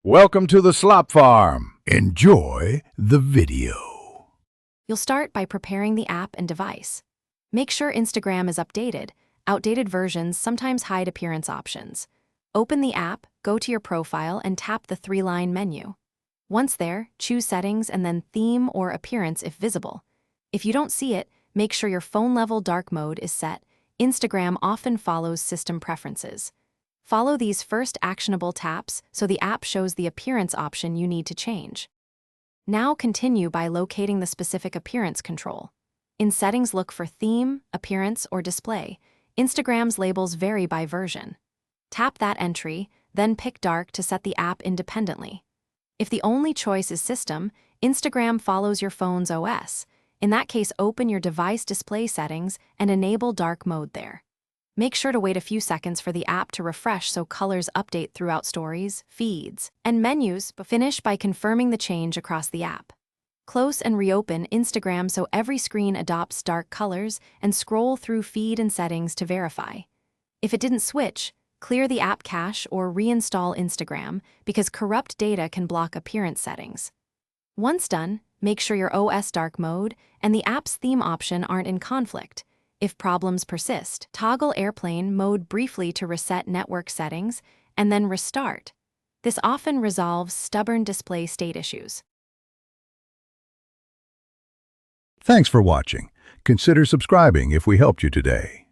Welcome to the Slop Farm. Enjoy the video. You'll start by preparing the app and device. Make sure Instagram is updated. Outdated versions sometimes hide appearance options. Open the app, go to your profile, and tap the three-line menu. Once there, choose Settings and then Theme or Appearance if visible. If you don't see it, make sure your phone-level dark mode is set. Instagram often follows system preferences. Follow these first actionable taps so the app shows the appearance option you need to change. Now continue by locating the specific appearance control. In Settings, look for Theme, Appearance, or Display. Instagram's labels vary by version. Tap that entry, then pick Dark to set the app independently. If the only choice is System, Instagram follows your phone's OS. In that case, open your device display settings and enable dark mode there. Make sure to wait a few seconds for the app to refresh so colors update throughout stories, feeds, and menus. Finish by confirming the change across the app. Close and reopen Instagram so every screen adopts dark colors and scroll through feed and settings to verify. If it didn't switch, clear the app cache or reinstall Instagram because corrupt data can block appearance settings. Once done, make sure your OS dark mode and the app's theme option aren't in conflict. If problems persist, toggle airplane mode briefly to reset network settings and then restart. This often resolves stubborn display state issues. Thanks for watching. Consider subscribing if we helped you today.